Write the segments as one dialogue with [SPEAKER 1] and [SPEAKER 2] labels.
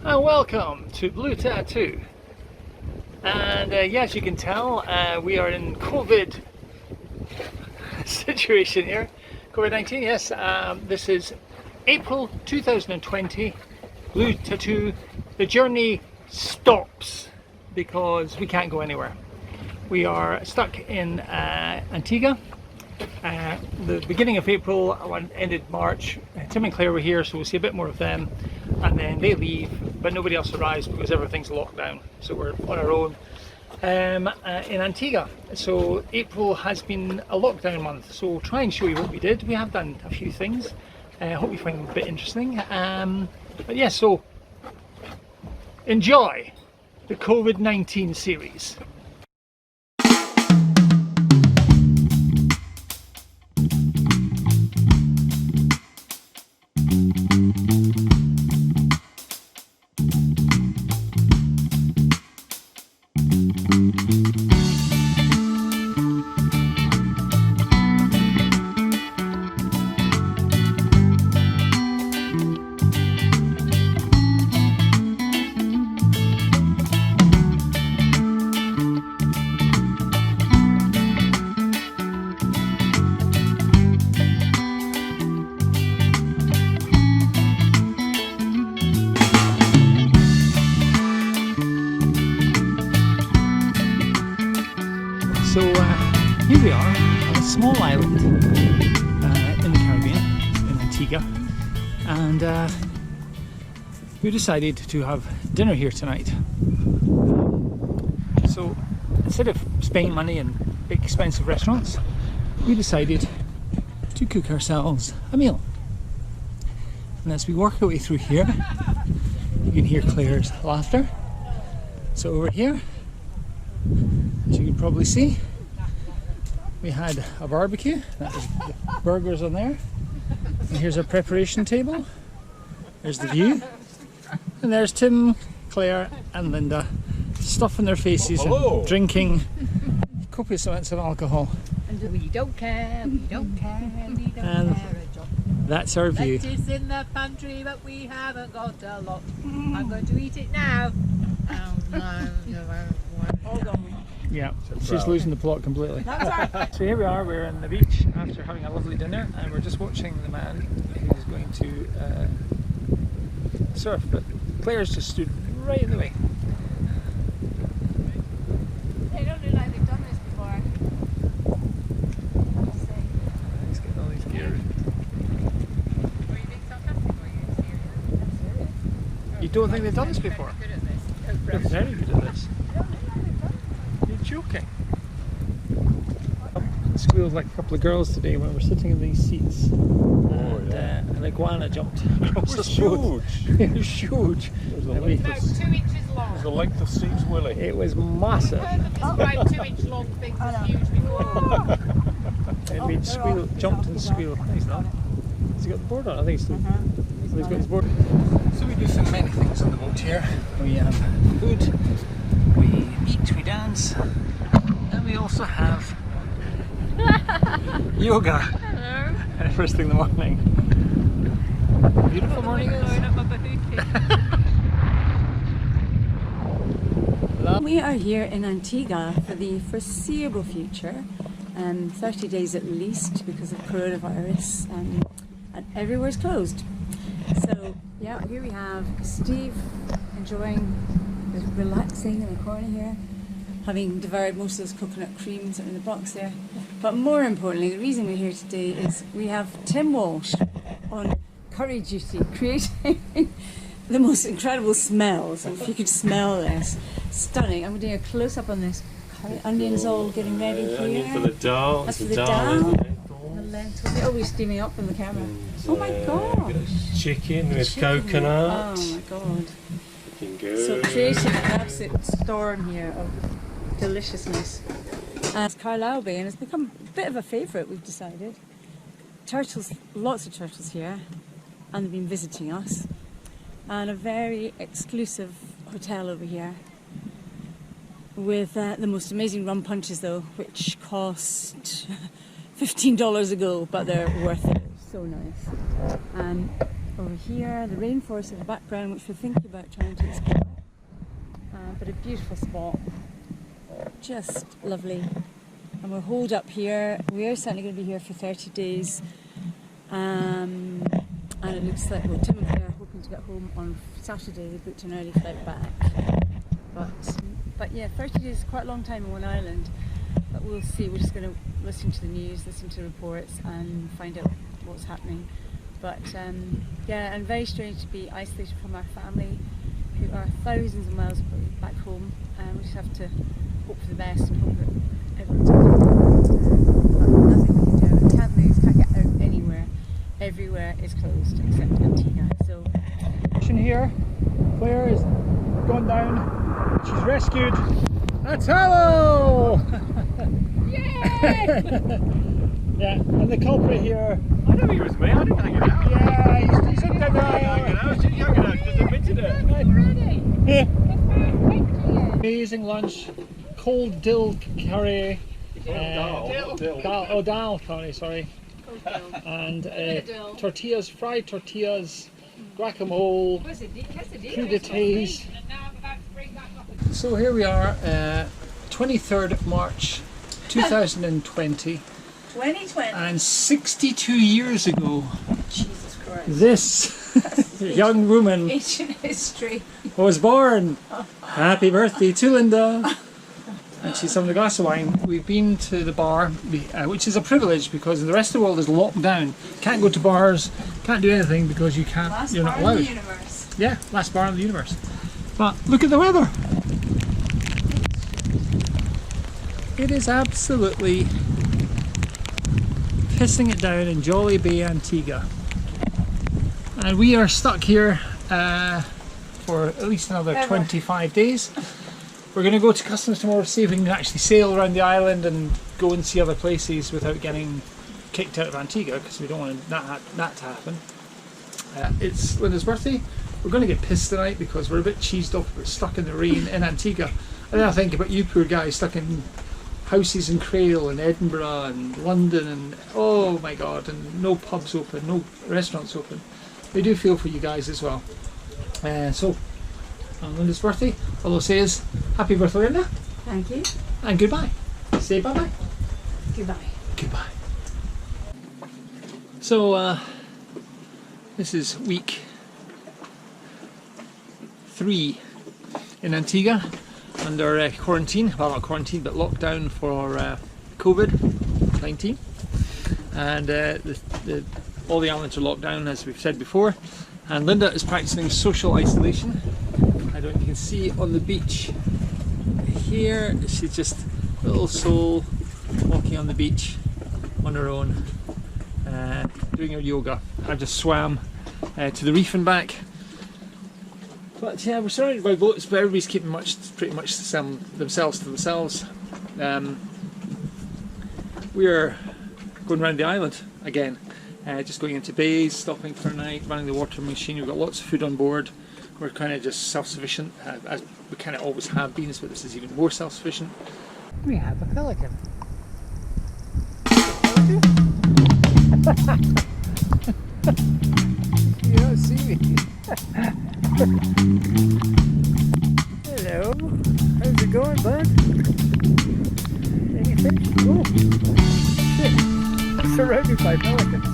[SPEAKER 1] And welcome to Blue Tattoo. And yeah, as you can tell, we are in COVID situation here. COVID-19, yes. This is April 2020. Blue Tattoo. The journey stops because we can't go anywhere. We are stuck in Antigua. The beginning of April, ended March. Tim and Claire were here, so we'll see a bit more of them. And then they leave, but nobody else arrives because everything's locked down. So we're on our own in Antigua. So April has been a lockdown month. So we'll try and show you what we did. We have done a few things. I hope you find them a bit interesting. But yeah, so enjoy the COVID-19 series. So here we are on a small island in the Caribbean, in Antigua, and we decided to have dinner here tonight. So instead of spending money in big expensive restaurants, we decided to cook ourselves a meal. And as we work our way through here, you can hear Claire's laughter. So over here, as you can probably see, we had a barbecue. That was the burgers on there. And here's our preparation table. There's the view. And there's Tim, Claire and Linda stuffing their faces and drinking copious amounts of alcohol.
[SPEAKER 2] And we don't care, we don't care, we don't
[SPEAKER 1] And
[SPEAKER 2] care a drop.
[SPEAKER 1] that's our view.
[SPEAKER 2] Lettuce in the pantry, but we haven't got a lot. I'm going to eat it now. Oh no, hold on.
[SPEAKER 1] Yeah, she's losing the plot completely. So here we are, we're on the beach after having a lovely dinner, and we're just watching the man who's going to surf, but Claire's just stood right in the way.
[SPEAKER 2] They don't look like they've done this before.
[SPEAKER 1] He's getting all these gear.
[SPEAKER 2] Are you being sarcastic or are you serious?
[SPEAKER 1] You don't think they've done this before?
[SPEAKER 2] Good at this.
[SPEAKER 1] They're very good at this. You're joking. Squealed like a couple of girls today when we're sitting in these seats. And an iguana jumped across the boat. It was huge.
[SPEAKER 2] About 2 inches long.
[SPEAKER 3] The length of Steve's willy.
[SPEAKER 1] It was massive.
[SPEAKER 2] Describe 2-inch long things as huge before.
[SPEAKER 1] It made jumped and squealed. No, he's not. Has he got the board on? I think he's still. So he's got his board. So we do so many things on the boat here. We have food, we eat, we dance, and we also have yoga.
[SPEAKER 2] Hello.
[SPEAKER 1] First thing in the morning. Beautiful morning.
[SPEAKER 4] We are here in Antigua for the foreseeable future, 30 days at least because of coronavirus, and everywhere's closed. So yeah, here we have Steve enjoying, relaxing in the corner here, having devoured most of those coconut creams that are in the box there. But more importantly, the reason we're here today is we have Tim Walsh on curry duty, creating the most incredible smells. If you could smell this, stunning. I'm doing a close-up on this. Curry onions all getting ready here.
[SPEAKER 3] Onion for the dal.
[SPEAKER 4] That's for the dal. The lentils. They're always steaming up from the camera. Oh my god!
[SPEAKER 3] Chicken with
[SPEAKER 4] Chicken.
[SPEAKER 3] coconut.
[SPEAKER 4] Oh my god!
[SPEAKER 3] Looking good.
[SPEAKER 4] So creating an absolute storm here of deliciousness. And it's Carlisle Bay, and it's become a bit of a favourite. We've decided. Turtles, lots of turtles here, and they've been visiting us. And a very exclusive hotel over here with the most amazing rum punches, though, which cost $15 a go, but they're worth it. So nice. over here, the rainforest in the background, which we're thinking about trying to explore. But a beautiful spot, just lovely. And we're holed up here. We are certainly going to be here for 30 days. And it looks like, well, Tim and Claire are hoping to get home on Saturday. They booked an early flight back. But yeah, 30 days is quite a long time in one island. But we'll see. We're just going to listen to the news, listen to reports, and find out what's happening. But yeah, and very strange to be isolated from our family, who are thousands of miles back home. We just have to hope for the best and hope that everyone's okay. Nothing we can do. We can't move, can't get out anywhere. Everywhere is closed except Antigua. So
[SPEAKER 1] Here, Claire is gone down. She's rescued a towel!
[SPEAKER 2] Yay!
[SPEAKER 1] Yeah, and the culprit here.
[SPEAKER 3] I know he was me. I didn't hang it out.
[SPEAKER 1] Yeah, he's in the
[SPEAKER 3] I didn't hang it out. She hung it out. Just admitted it.
[SPEAKER 2] Ready?
[SPEAKER 1] Yeah.
[SPEAKER 2] Thank you.
[SPEAKER 1] Amazing lunch, cold dill curry. Dal curry, sorry. And tortillas, fried tortillas, guacamole, crudités. So here we are, 23rd of March 2020.
[SPEAKER 4] 2020.
[SPEAKER 1] And 62 years ago,
[SPEAKER 4] Jesus Christ.
[SPEAKER 1] this young woman
[SPEAKER 4] Ancient history.
[SPEAKER 1] was born. Happy birthday to Linda. And she's having a glass of wine. We've been to the bar, which is a privilege because the rest of the world is locked down. Can't go to bars, can't do anything because you can't.
[SPEAKER 4] Last
[SPEAKER 1] you're
[SPEAKER 4] bar
[SPEAKER 1] not allowed.
[SPEAKER 4] in the universe.
[SPEAKER 1] Yeah, last bar in the universe. But look at the weather. It is absolutely pissing it down in Jolly Bay, Antigua. And we are stuck here for at least another 25 days. We're going to go to customs tomorrow to see if we can actually sail around the island and go and see other places without getting kicked out of Antigua, because we don't want that to happen. It's Linda's birthday. We're going to get pissed tonight because we're a bit cheesed off. We're stuck in the rain in Antigua. And then I think about you poor guys stuck in houses in Crail and Edinburgh and London and oh my god, and no pubs open, no restaurants open. We do feel for you guys as well. So on Linda's birthday, all I'll say is happy birthday, Linda,
[SPEAKER 4] Thank you.
[SPEAKER 1] and goodbye. Say bye bye.
[SPEAKER 4] Goodbye.
[SPEAKER 1] Goodbye. So this is week 3 in Antigua under quarantine, well not quarantine but lockdown for COVID-19, and all the islands are locked down as we've said before, and Linda is practicing social isolation. I don't know if you can see on the beach here, she's just a little soul walking on the beach on her own, doing her yoga. I just swam to the reef and back. But yeah, we're surrounded by boats, but everybody's keeping pretty much themselves to themselves. We're going around the island again, just going into bays, stopping for a night, running the water machine. We've got lots of food on board. We're kind of just self-sufficient, as we kind of always have been, but this is even more self-sufficient. We have a pelican. You don't see me. Hello, how's it going, bud? Any fish? Oh, shit. I'm surrounded by pelicans.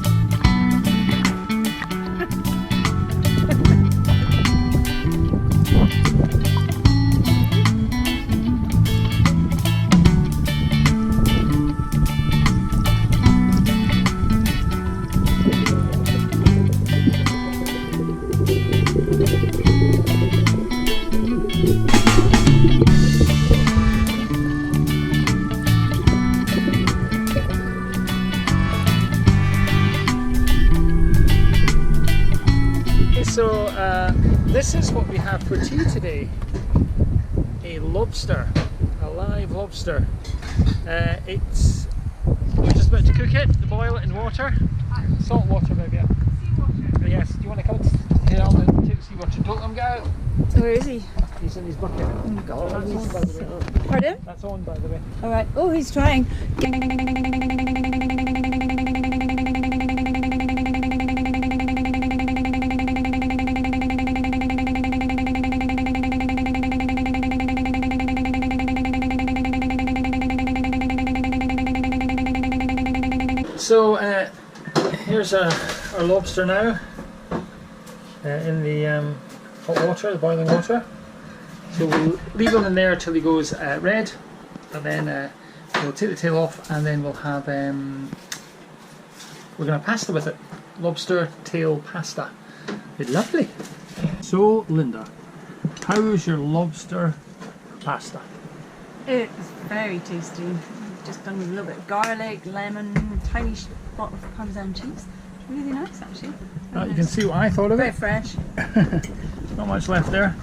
[SPEAKER 1] So this is what we have for tea today. A lobster, a live lobster. We're just about to cook it, to boil it in water. Salt water, maybe. Yes, do you want to come here on and take the seawater? Don't let him go out.
[SPEAKER 4] Where is he?
[SPEAKER 1] He's in his bucket. Oh God. That's on, by the way.
[SPEAKER 4] Pardon?
[SPEAKER 1] That's on, by the way.
[SPEAKER 4] Alright. Oh, he's trying.
[SPEAKER 1] There's our lobster now in the hot water, the boiling water. So we'll leave him in there till he goes red, and then we'll take the tail off, and then we'll have we're going to pasta with it. Lobster tail pasta. It's lovely. So Linda, how is your lobster pasta?
[SPEAKER 4] It's very tasty. Just done with a little bit of garlic, lemon, tiny spot of Parmesan cheese. It's really nice actually.
[SPEAKER 1] You can see what I thought of
[SPEAKER 4] Very
[SPEAKER 1] it.
[SPEAKER 4] fresh.
[SPEAKER 1] Not much left there.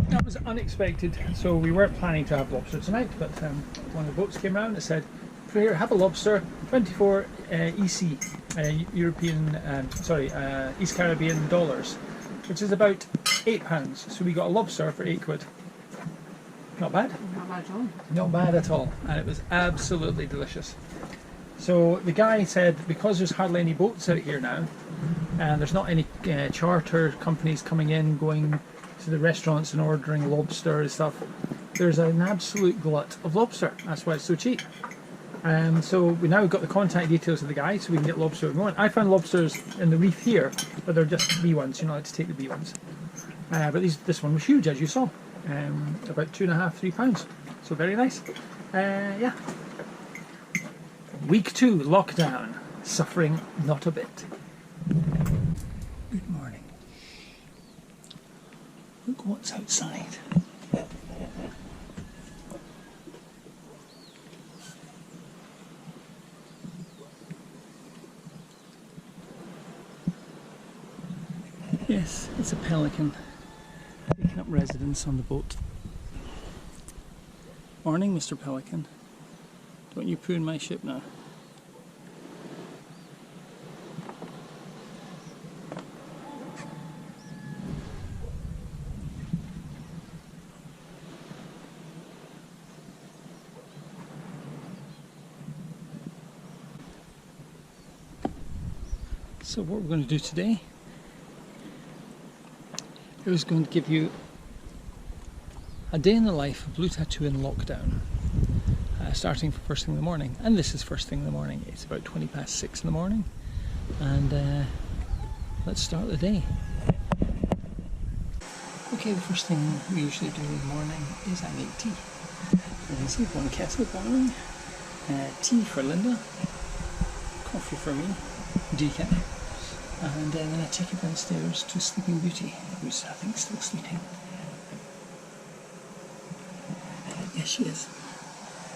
[SPEAKER 1] That was unexpected. So we weren't planning to have lobster tonight, but one of the boats came around and said, "Here, have a lobster, 24 EC, East Caribbean dollars, which is about £8. So we got a lobster for £8. Not bad.
[SPEAKER 4] Not bad at all.
[SPEAKER 1] Not bad at all, and it was absolutely delicious. So the guy said, because there's hardly any boats out here now, and there's not any charter companies coming in, going to the restaurants and ordering lobster and stuff, there's an absolute glut of lobster. That's why it's so cheap. So we now got the contact details of the guy, so we can get lobster if we want. I found lobsters in the reef here, but they're just B ones. You're not allowed to take the B ones. But this one was huge, as you saw. About £2.5–3. So very nice. Yeah. Week 2 lockdown, suffering not a bit. Good morning. Look what's outside. Yes, it's a pelican taking up residence on the boat. Morning, Mr. Pelican. Don't you poo in my ship now. So what we're going to do today is going to give you a day in the life of Blue Tattoo in lockdown, starting from first thing in the morning. And this is first thing in the morning. It's about 6:20 in the morning, and let's start the day. Okay, the first thing we usually do in the morning is I make tea. You can see one kettle boiling, tea for Linda, coffee for me, decaf. And then I take it downstairs to Sleeping Beauty, who's I think still sleeping. Yes, she is.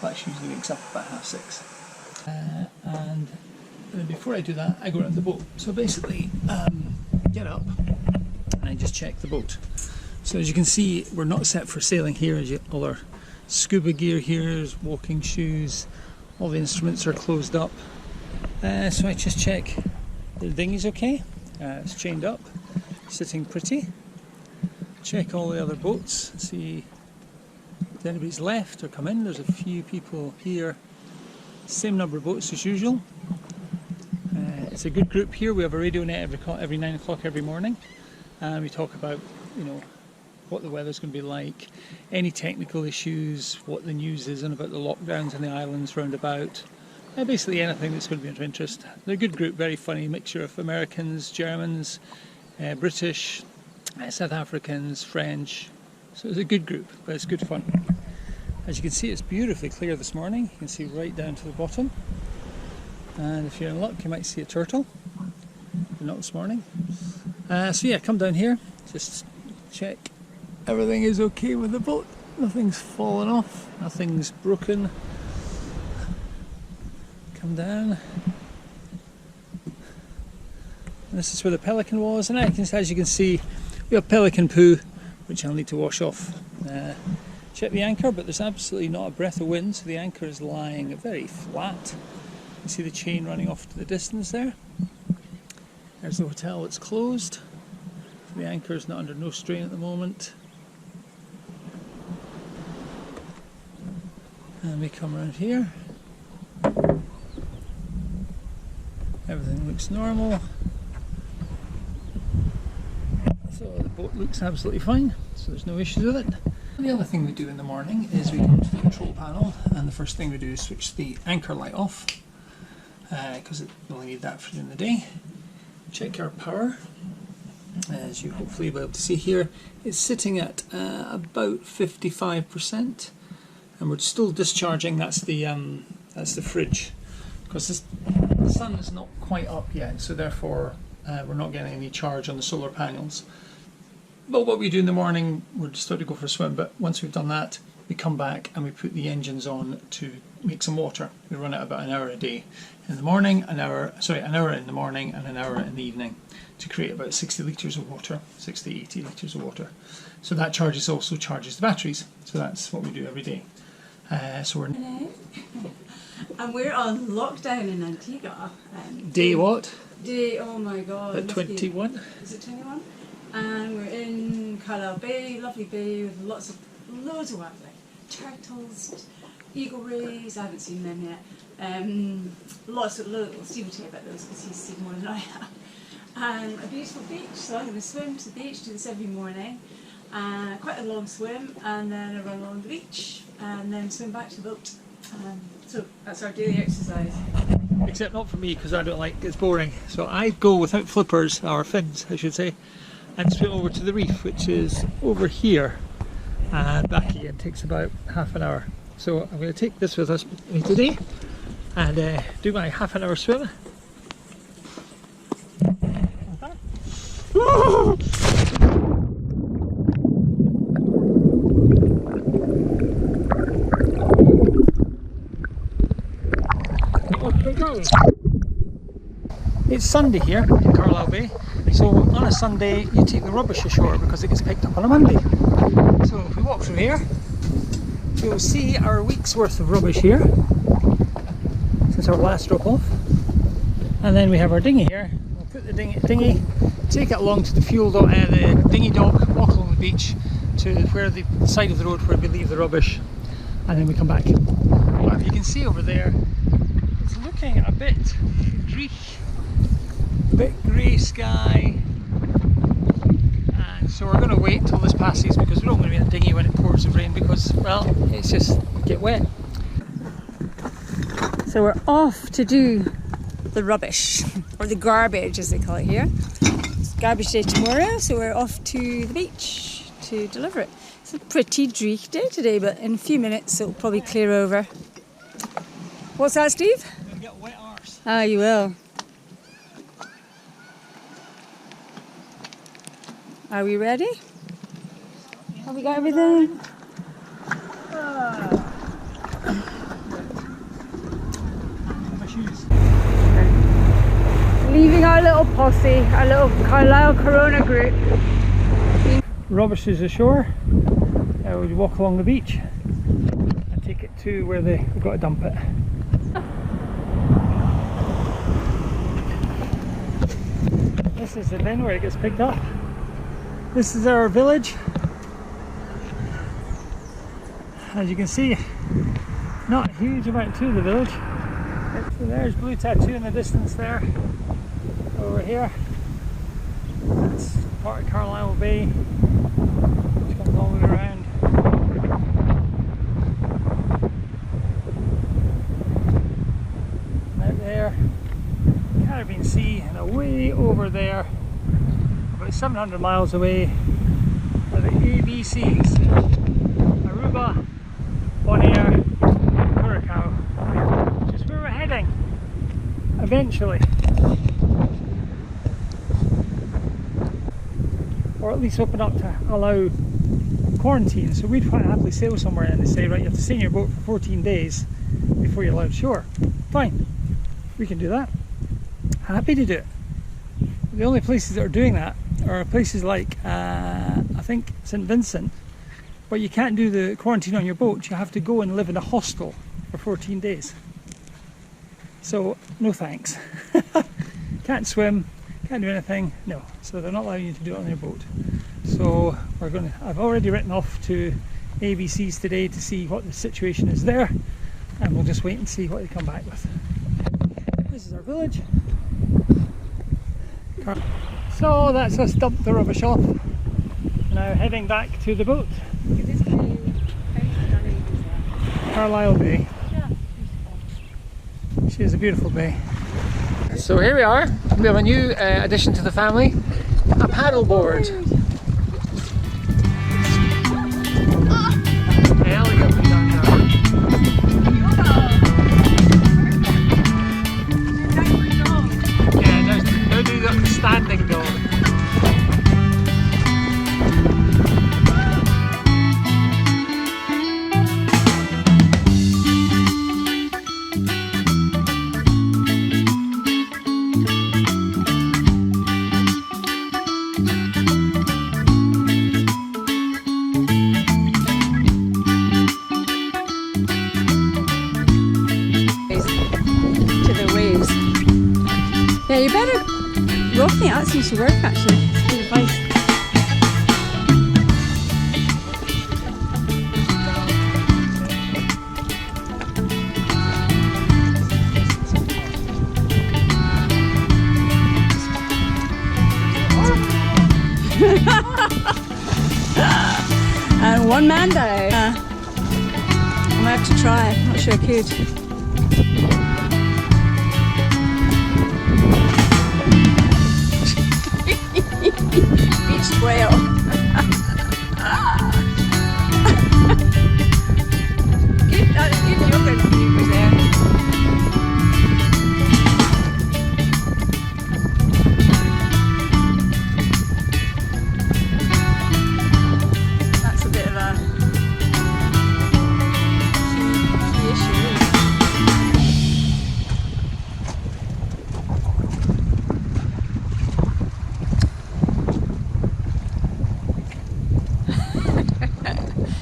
[SPEAKER 1] But she usually wakes up about 6:30. And before I do that, I go around the boat. So basically, get up and I just check the boat. So as you can see, we're not set for sailing here. All our scuba gear here, walking shoes, all the instruments are closed up. So I just check. The dinghy's okay, it's chained up, sitting pretty. Check all the other boats, see if anybody's left or come in. There's a few people here, same number of boats as usual. It's a good group here. We have a radio net every 9 o'clock every morning, and we talk about, you know, what the weather's going to be like, any technical issues, what the news is, and about the lockdowns in the islands round about. Basically anything that's going to be of interest. They're a good group, very funny, mixture of Americans, Germans, British, South Africans, French. So it's a good group, but it's good fun. As you can see, it's beautifully clear this morning. You can see right down to the bottom. And if you're in luck, you might see a turtle. But not this morning. So yeah, come down here, just check everything is okay with the boat. Nothing's fallen off, nothing's broken. Come down. And this is where the pelican was, and as you can see, we have pelican poo, which I'll need to wash off. Check the anchor, but there's absolutely not a breath of wind, so the anchor is lying very flat. You see the chain running off to the distance there. There's the hotel, it's closed. The anchor is not under no strain at the moment. And we come around here. Everything looks normal. So the boat looks absolutely fine, so there's no issues with it. And the other thing we do in the morning is we go to the control panel, and the first thing we do is switch the anchor light off. because we only need that for during the day. Check our power. As you hopefully will be able to see here, it's sitting at about 55%, and we're still discharging. That's the fridge, because the sun is not quite up yet, so therefore we're not getting any charge on the solar panels. But what we do in the morning, we're just about to go for a swim, but once we've done that, we come back and we put the engines on to make some water. We run it about an hour a day. In the morning, an hour in the morning and an hour in the evening, to create about 60 litres of water, 60, 80 litres of water. So that also charges the batteries. So that's what we do every day. So we're
[SPEAKER 4] And we're on lockdown in Antigua.
[SPEAKER 1] day what?
[SPEAKER 4] Day, oh my god.
[SPEAKER 1] At 21?
[SPEAKER 4] Is it 21? And we're in Carlisle Bay, lovely bay with loads of wildlife. Turtles, eagle rays, I haven't seen them yet. Steve will tell you about those because he's seen more than I have. And a beautiful beach, so I'm going to swim to the beach, do this every morning. Quite a long swim, and then I run along the beach, and then swim back to the boat. So that's our daily exercise.
[SPEAKER 1] Except not for me, because I don't like it's boring. So I go without flippers, or fins I should say, and swim over to the reef, which is over here, and back again. It takes about half an hour. So I'm going to take this with me today and do my half an hour swim. It's Sunday here in Carlisle Bay, so on a Sunday you take the rubbish ashore because it gets picked up on a Monday. So if we walk through here, you'll see our week's worth of rubbish here since our last drop off, and then we have our dinghy here. We'll put the dinghy, take it along to the the dinghy dock, walk along the beach to where the side of the road where we leave the rubbish, and then we come back. Well, if you can see over there, it's looking a bit grey sky, and so we're going to wait till this passes because we're not going to be in a dinghy when it pours of rain because, well, it's just get wet.
[SPEAKER 4] So we're off to do the rubbish, or the garbage as they call it here. It's garbage day tomorrow, so we're off to the beach to deliver it. It's a pretty dreary day today, but in a few minutes it'll probably clear over. What's that, Steve?
[SPEAKER 1] You're going to get wet arse.
[SPEAKER 4] Ah, you will. Are we ready? Have we got everything?
[SPEAKER 1] My shoes.
[SPEAKER 4] Leaving our little posse, our little Carlisle Corona group.
[SPEAKER 1] Rubbish is ashore. We walk along the beach and take it to where we've got to dump it. This is the bin where it gets picked up. This is our village. As you can see, not a huge amount to the village. So there's Blue Tattoo in the distance there, over here. That's part of Carlisle Bay, which comes all the way around. And out there, Caribbean Sea, and away over there, about 700 miles away, are the ABCs, Aruba, Bonaire, Curacao, which is where we're heading eventually, or at least open up to allow quarantine. So we'd quite happily sail somewhere and they say, right, you have to stay in your boat for 14 days before you're allowed ashore. Fine, we can do that, happy to do it. The only places that are doing that are places like I think St. Vincent, but you can't do the quarantine on your boat. You have to go and live in a hostel for 14 days. So no thanks. Can't swim, can't do anything, no. So they're not allowing you to do it on your boat. So I've already written off to ABCs today to see what the situation is there, and we'll just wait and see what they come back with. This is our village. So that's us dumped the rubbish off. Now heading back to the boat. Carlisle Bay. She is a beautiful bay. So here we are. We have a new addition to the family, a paddle board. Elegantly done now. Yeah, now do the standing dog.
[SPEAKER 4] To the waves. Yeah, you better rocking it. That seems to work actually. It's good advice. And one man died. I might have to try. I'm not sure I could. Beached whale. That's good yoga maneuvers there. That's a bit of a key issue, really.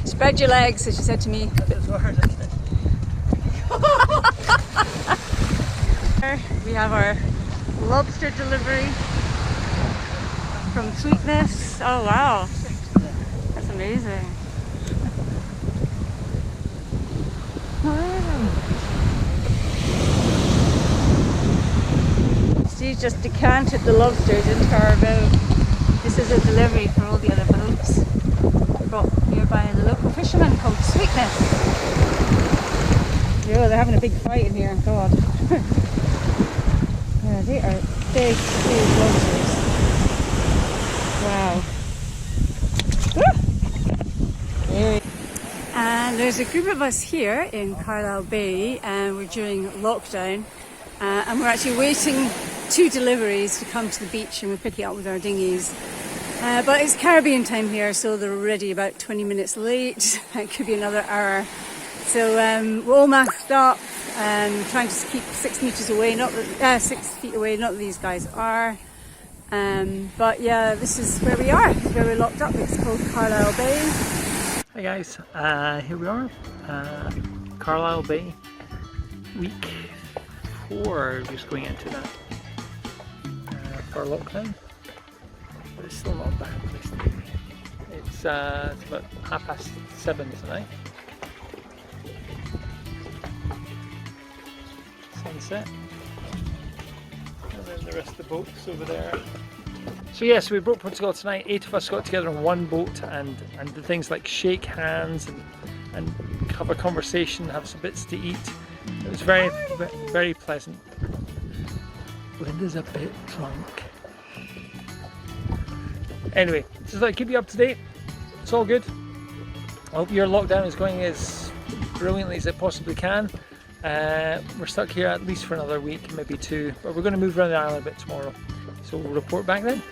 [SPEAKER 4] Spread your legs, as she said to me. We have our lobster delivery from Sweetness. Oh wow, that's amazing. She's just decanted the lobsters into our boat. This is a delivery for all the other boats brought here by the local fishermen called Sweetness. Yeah, they're having a big fight in here, God. Yeah, they are big, big lobsters. Wow. And there's a group of us here in Carlisle Bay, and we're during lockdown, and we're actually waiting 2 deliveries to come to the beach, and we're picking up with our dinghies. But it's Caribbean time here, so they're already about 20 minutes late. It could be another hour. So we're all masked up and trying to keep 6 meters away, 6 feet away, not that these guys are. But yeah, this is where we are, where we're locked up. It's called Carlisle Bay.
[SPEAKER 1] Hi guys, here we are, Carlisle Bay, week 4, just going into that for lockdown. But it's still not a bad place to be. It's about 7:30 tonight. Sunset. And then the rest of the boats over there. So yes, we broke Portugal tonight. 8 of us got together on one boat and did things like shake hands and have a conversation, have some bits to eat. It was very, very pleasant. Linda's a bit drunk. Anyway, just like keep you up to date. It's all good. I hope your lockdown is going as brilliantly as it possibly can. We're stuck here at least for another week, maybe 2, but we're going to move around the island a bit tomorrow. So we'll report back then.